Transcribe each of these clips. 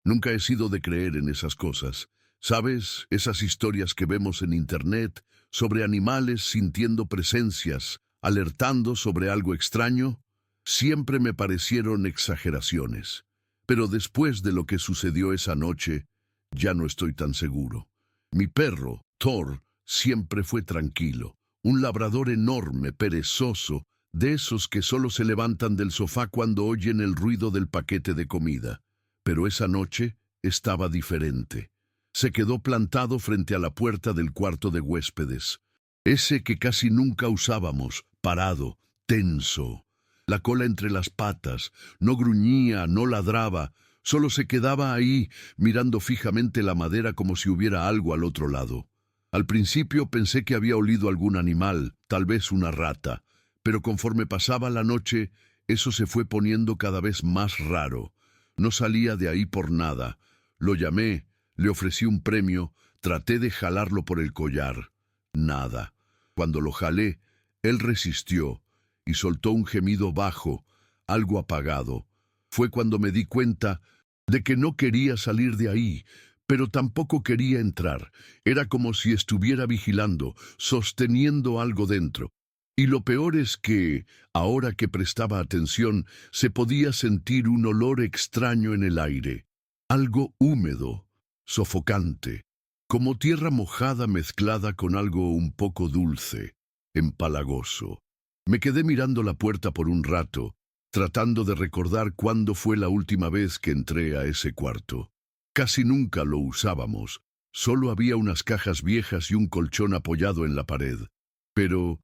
Nunca he sido de creer en esas cosas. ¿Sabes? Esas historias que vemos en Internet sobre animales sintiendo presencias, alertando sobre algo extraño, siempre me parecieron exageraciones. Pero después de lo que sucedió esa noche, ya no estoy tan seguro. Mi perro, Thor, siempre fue tranquilo. Un labrador enorme, perezoso, de esos que solo se levantan del sofá cuando oyen el ruido del paquete de comida. Pero esa noche estaba diferente. Se quedó plantado frente a la puerta del cuarto de huéspedes. Ese que casi nunca usábamos, parado, tenso. La cola entre las patas, no gruñía, no ladraba, solo se quedaba ahí, mirando fijamente la madera como si hubiera algo al otro lado. Al principio pensé que había olido algún animal, tal vez una rata, pero conforme pasaba la noche, eso se fue poniendo cada vez más raro. No salía de ahí por nada. Lo llamé, le ofrecí un premio, traté de jalarlo por el collar. Nada. Cuando lo jalé, él resistió y soltó un gemido bajo, algo apagado. Fue cuando me di cuenta de que no quería salir de ahí, pero tampoco quería entrar. Era como si estuviera vigilando, sosteniendo algo dentro. Y lo peor es que, ahora que prestaba atención, se podía sentir un olor extraño en el aire. Algo húmedo, sofocante, como tierra mojada mezclada con algo un poco dulce, empalagoso. Me quedé mirando la puerta por un rato, tratando de recordar cuándo fue la última vez que entré a ese cuarto. Casi nunca lo usábamos, solo había unas cajas viejas y un colchón apoyado en la pared. Pero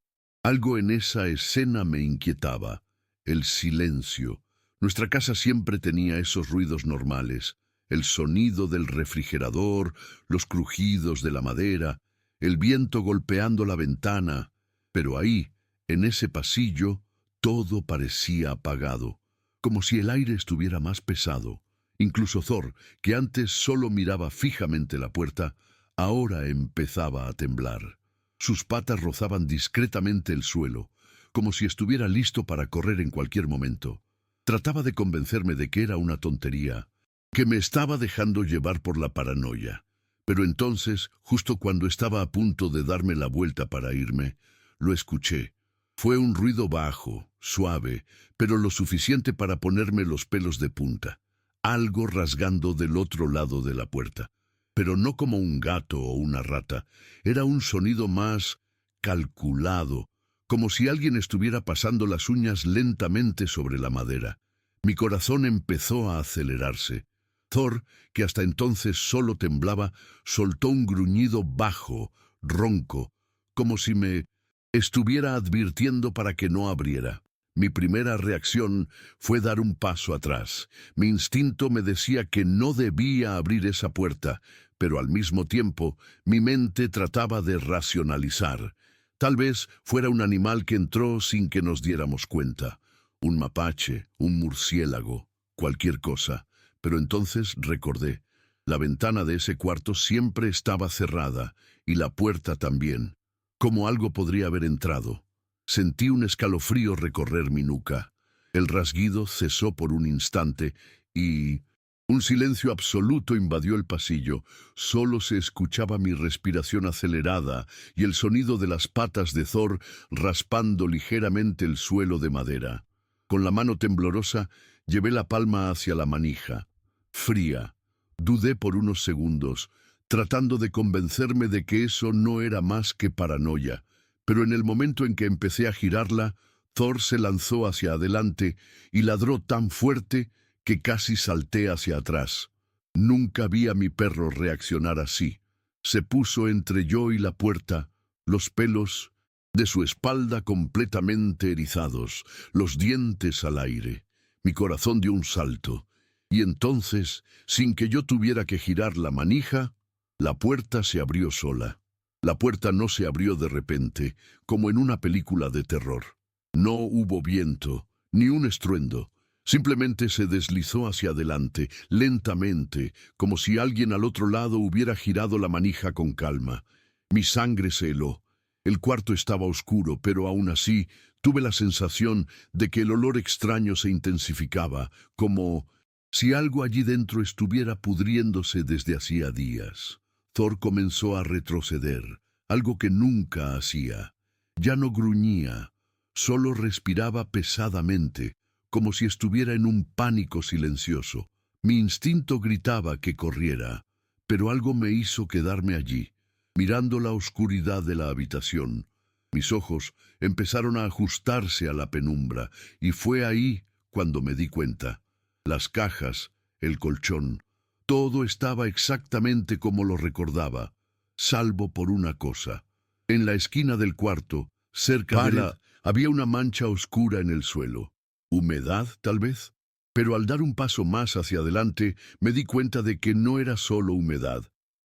algo en esa escena me inquietaba, el silencio. Nuestra casa siempre tenía esos ruidos normales, el sonido del refrigerador, los crujidos de la madera, el viento golpeando la ventana, pero ahí, en ese pasillo, todo parecía apagado, como si el aire estuviera más pesado. Incluso Thor, que antes solo miraba fijamente la puerta, ahora empezaba a temblar. Sus patas rozaban discretamente el suelo, como si estuviera listo para correr en cualquier momento. Trataba de convencerme de que era una tontería, que me estaba dejando llevar por la paranoia. Pero entonces, justo cuando estaba a punto de darme la vuelta para irme, lo escuché. Fue un ruido bajo, suave, pero lo suficiente para ponerme los pelos de punta. Algo rasgando del otro lado de la puerta. Pero no como un gato o una rata. Era un sonido más calculado, como si alguien estuviera pasando las uñas lentamente sobre la madera. Mi corazón empezó a acelerarse. Thor, que hasta entonces solo temblaba, soltó un gruñido bajo, ronco, como si me estuviera advirtiendo para que no abriera. Mi primera reacción fue dar un paso atrás. Mi instinto me decía que no debía abrir esa puerta, pero al mismo tiempo mi mente trataba de racionalizar. Tal vez fuera un animal que entró sin que nos diéramos cuenta. Un mapache, un murciélago, cualquier cosa. Pero entonces recordé, la ventana de ese cuarto siempre estaba cerrada y la puerta también. ¿Cómo algo podría haber entrado? Sentí un escalofrío recorrer mi nuca. El rasguido cesó por un instante y un silencio absoluto invadió el pasillo. Solo se escuchaba mi respiración acelerada y el sonido de las patas de Thor raspando ligeramente el suelo de madera. Con la mano temblorosa, llevé la palma hacia la manija. Fría. Dudé por unos segundos, tratando de convencerme de que eso no era más que paranoia. Pero en el momento en que empecé a girarla, Thor se lanzó hacia adelante y ladró tan fuerte que casi salté hacia atrás. Nunca vi a mi perro reaccionar así. Se puso entre yo y la puerta, los pelos de su espalda completamente erizados, los dientes al aire. Mi corazón dio un salto, y entonces, sin que yo tuviera que girar la manija, la puerta se abrió sola. La puerta no se abrió de repente, como en una película de terror. No hubo viento, ni un estruendo. Simplemente se deslizó hacia adelante, lentamente, como si alguien al otro lado hubiera girado la manija con calma. Mi sangre se heló. El cuarto estaba oscuro, pero aún así tuve la sensación de que el olor extraño se intensificaba, como Si algo allí dentro estuviera pudriéndose desde hacía días. Thor comenzó a retroceder, algo que nunca hacía. Ya no gruñía, solo respiraba pesadamente, como si estuviera en un pánico silencioso. Mi instinto gritaba que corriera, pero algo me hizo quedarme allí, mirando la oscuridad de la habitación. Mis ojos empezaron a ajustarse a la penumbra, y fue ahí cuando me di cuenta. Las cajas, el colchón, todo estaba exactamente como lo recordaba, salvo por una cosa. En la esquina del cuarto, cerca de la, había una mancha oscura en el suelo. ¿Humedad, tal vez? Pero al dar un paso más hacia adelante, me di cuenta de que no era solo humedad.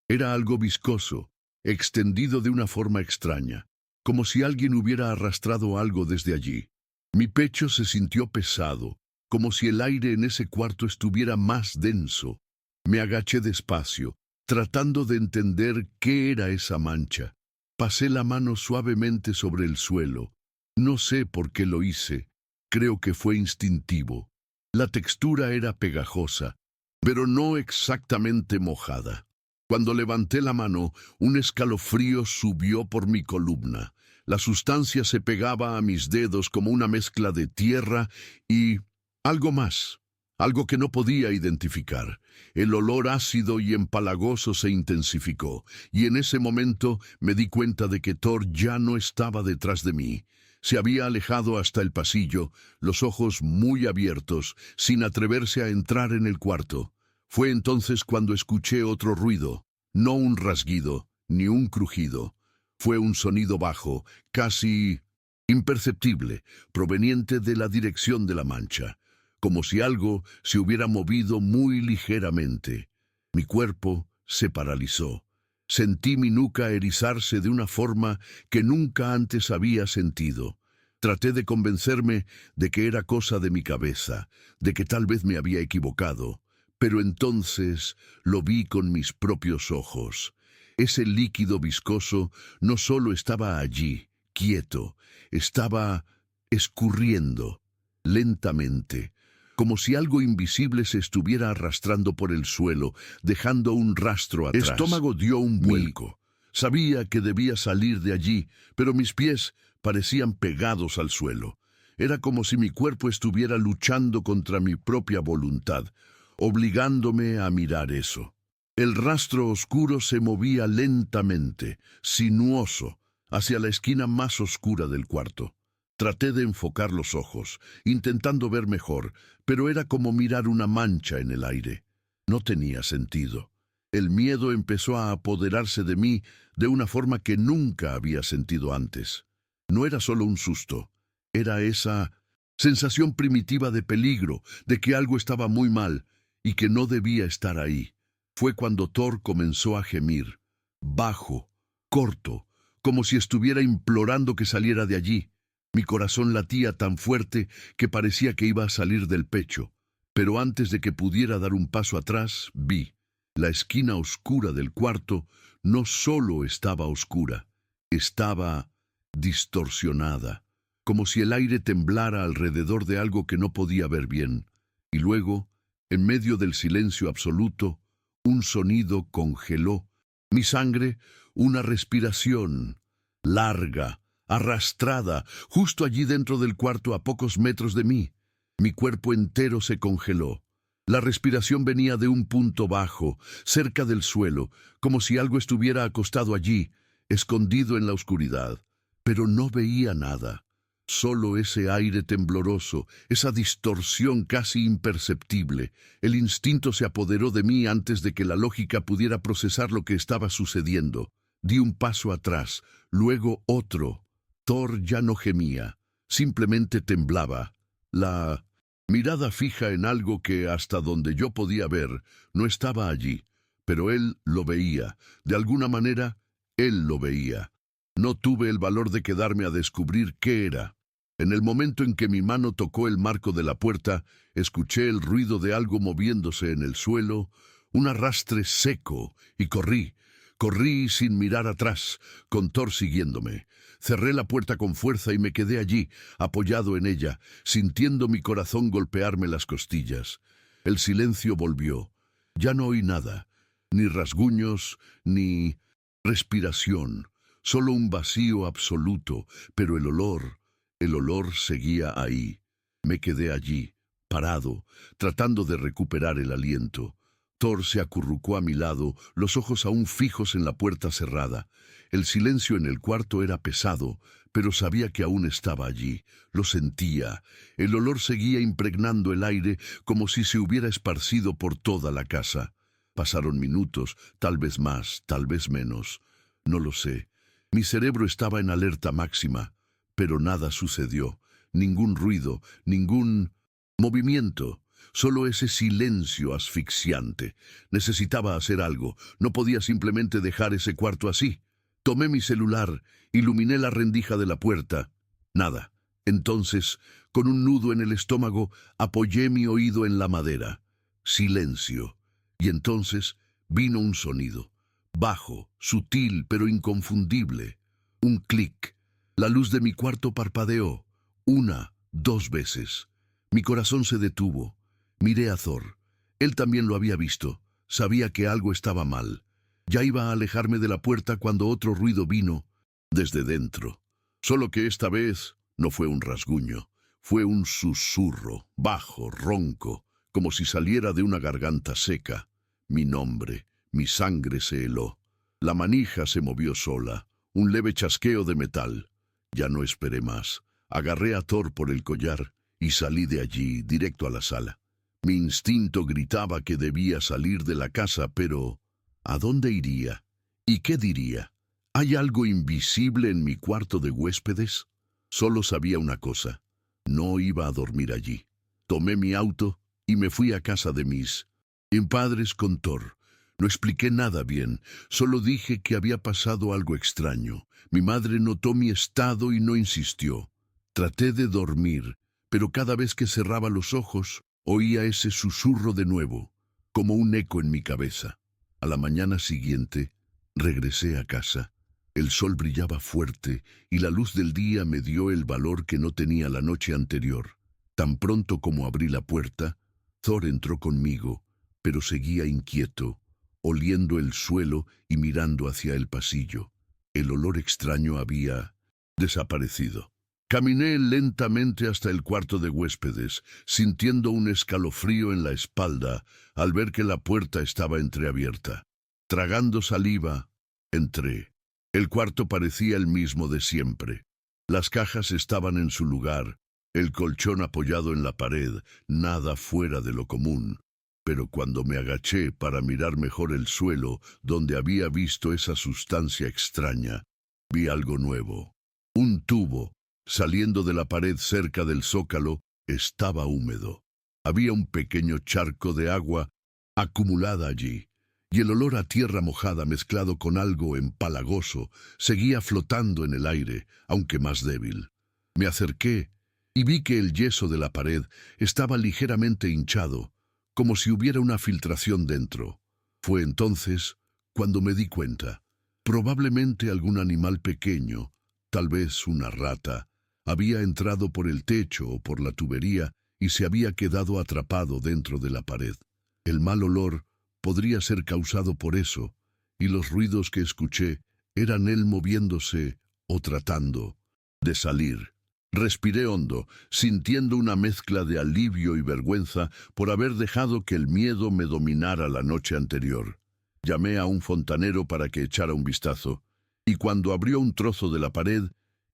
Era algo viscoso, extendido de una forma extraña, como si alguien hubiera arrastrado algo desde allí. Mi pecho se sintió pesado, como si el aire en ese cuarto estuviera más denso. Me agaché despacio, tratando de entender qué era esa mancha. Pasé la mano suavemente sobre el suelo. No sé por qué lo hice. Creo que fue instintivo. La textura era pegajosa, pero no exactamente mojada. Cuando levanté la mano, un escalofrío subió por mi columna. La sustancia se pegaba a mis dedos como una mezcla de tierra y algo más, algo que no podía identificar. El olor ácido y empalagoso se intensificó, y en ese momento me di cuenta de que Thor ya no estaba detrás de mí. Se había alejado hasta el pasillo, los ojos muy abiertos, sin atreverse a entrar en el cuarto. Fue entonces cuando escuché otro ruido, no un rasguido, ni un crujido. Fue un sonido bajo, casi imperceptible, proveniente de la dirección de la mancha, como si algo se hubiera movido muy ligeramente. Mi cuerpo se paralizó. Sentí mi nuca erizarse de una forma que nunca antes había sentido. Traté de convencerme de que era cosa de mi cabeza, de que tal vez me había equivocado, pero entonces lo vi con mis propios ojos. Ese líquido viscoso no solo estaba allí, quieto, estaba escurriendo, lentamente, como si algo invisible se estuviera arrastrando por el suelo, dejando un rastro atrás. El estómago dio un vuelco. Sabía que debía salir de allí, pero mis pies parecían pegados al suelo. Era como si mi cuerpo estuviera luchando contra mi propia voluntad, obligándome a mirar eso. El rastro oscuro se movía lentamente, sinuoso, hacia la esquina más oscura del cuarto. Traté de enfocar los ojos, intentando ver mejor, pero era como mirar una mancha en el aire. No tenía sentido. El miedo empezó a apoderarse de mí de una forma que nunca había sentido antes. No era solo un susto, era esa sensación primitiva de peligro, de que algo estaba muy mal y que no debía estar ahí. Fue cuando Thor comenzó a gemir, bajo, corto, como si estuviera implorando que saliera de allí. Mi corazón latía tan fuerte que parecía que iba a salir del pecho. Pero antes de que pudiera dar un paso atrás, vi. La esquina oscura del cuarto no solo estaba oscura, estaba distorsionada, como si el aire temblara alrededor de algo que no podía ver bien. Y luego, en medio del silencio absoluto, un sonido congeló. Mi sangre, una respiración larga, arrastrada, justo allí dentro del cuarto a pocos metros de mí. Mi cuerpo entero se congeló. La respiración venía de un punto bajo, cerca del suelo, como si algo estuviera acostado allí, escondido en la oscuridad. Pero no veía nada. Solo ese aire tembloroso, esa distorsión casi imperceptible. El instinto se apoderó de mí antes de que la lógica pudiera procesar lo que estaba sucediendo. Di un paso atrás, luego otro. Thor ya no gemía, simplemente temblaba. La mirada fija en algo que, hasta donde yo podía ver, no estaba allí. Pero él lo veía. De alguna manera, él lo veía. No tuve el valor de quedarme a descubrir qué era. En el momento en que mi mano tocó el marco de la puerta, escuché el ruido de algo moviéndose en el suelo, un arrastre seco, y corrí. Corrí sin mirar atrás, con Thor siguiéndome. Cerré la puerta con fuerza y me quedé allí, apoyado en ella, sintiendo mi corazón golpearme las costillas. El silencio volvió. Ya no oí nada, ni rasguños, ni respiración, solo un vacío absoluto, pero el olor seguía ahí. Me quedé allí, parado, tratando de recuperar el aliento. Thor se acurrucó a mi lado, los ojos aún fijos en la puerta cerrada. El silencio en el cuarto era pesado, pero sabía que aún estaba allí. Lo sentía. El olor seguía impregnando el aire como si se hubiera esparcido por toda la casa. Pasaron minutos, tal vez más, tal vez menos. No lo sé. Mi cerebro estaba en alerta máxima, pero nada sucedió. Ningún ruido, ningún movimiento. Solo ese silencio asfixiante. Necesitaba hacer algo. No podía simplemente dejar ese cuarto así. Tomé mi celular, iluminé la rendija de la puerta. Nada. Entonces, con un nudo en el estómago, apoyé mi oído en la madera. Silencio. Y entonces vino un sonido. Bajo, sutil, pero inconfundible. Un clic. La luz de mi cuarto parpadeó. 1, 2 veces. Mi corazón se detuvo. Miré a Thor. Él también lo había visto. Sabía que algo estaba mal. Ya iba a alejarme de la puerta cuando otro ruido vino desde dentro. Solo que esta vez no fue un rasguño. Fue un susurro, bajo, ronco, como si saliera de una garganta seca. Mi nombre, mi sangre se heló. La manija se movió sola. Un leve chasqueo de metal. Ya no esperé más. Agarré a Thor por el collar y salí de allí, directo a la sala. Mi instinto gritaba que debía salir de la casa, pero ¿a dónde iría? ¿Y qué diría? ¿Hay algo invisible en mi cuarto de huéspedes? Solo sabía una cosa. No iba a dormir allí. Tomé mi auto y me fui a casa de mis padres con Thor. No expliqué nada bien, solo dije que había pasado algo extraño. Mi madre notó mi estado y no insistió. Traté de dormir, pero cada vez que cerraba los ojos, oía ese susurro de nuevo, como un eco en mi cabeza. A la mañana siguiente, regresé a casa. El sol brillaba fuerte y la luz del día me dio el valor que no tenía la noche anterior. Tan pronto como abrí la puerta, Thor entró conmigo, pero seguía inquieto, oliendo el suelo y mirando hacia el pasillo. El olor extraño había desaparecido. Caminé lentamente hasta el cuarto de huéspedes, sintiendo un escalofrío en la espalda al ver que la puerta estaba entreabierta. Tragando saliva, entré. El cuarto parecía el mismo de siempre. Las cajas estaban en su lugar, el colchón apoyado en la pared, nada fuera de lo común. Pero cuando me agaché para mirar mejor el suelo donde había visto esa sustancia extraña, vi algo nuevo. Un tubo, saliendo de la pared cerca del zócalo, estaba húmedo. Había un pequeño charco de agua acumulada allí, y el olor a tierra mojada mezclado con algo empalagoso seguía flotando en el aire, aunque más débil. Me acerqué y vi que el yeso de la pared estaba ligeramente hinchado, como si hubiera una filtración dentro. Fue entonces cuando me di cuenta. Probablemente algún animal pequeño, tal vez una rata, había entrado por el techo o por la tubería y se había quedado atrapado dentro de la pared. El mal olor podría ser causado por eso, y los ruidos que escuché eran él moviéndose o tratando de salir. Respiré hondo, sintiendo una mezcla de alivio y vergüenza por haber dejado que el miedo me dominara la noche anterior. Llamé a un fontanero para que echara un vistazo, y cuando abrió un trozo de la pared,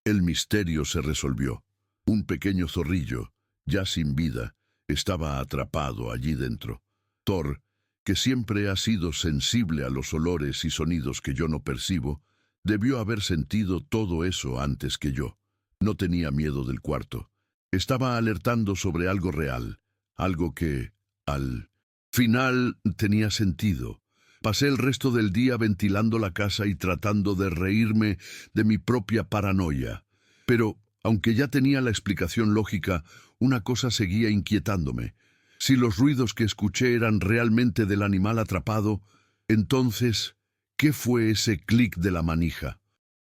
el misterio se resolvió. Un pequeño zorrillo, ya sin vida, estaba atrapado allí dentro. Thor, que siempre ha sido sensible a los olores y sonidos que yo no percibo, debió haber sentido todo eso antes que yo. No tenía miedo del cuarto. Estaba alertando sobre algo real, algo que, al final, tenía sentido. Pasé el resto del día ventilando la casa y tratando de reírme de mi propia paranoia. Pero, aunque ya tenía la explicación lógica, una cosa seguía inquietándome. Si los ruidos que escuché eran realmente del animal atrapado, entonces, ¿qué fue ese clic de la manija?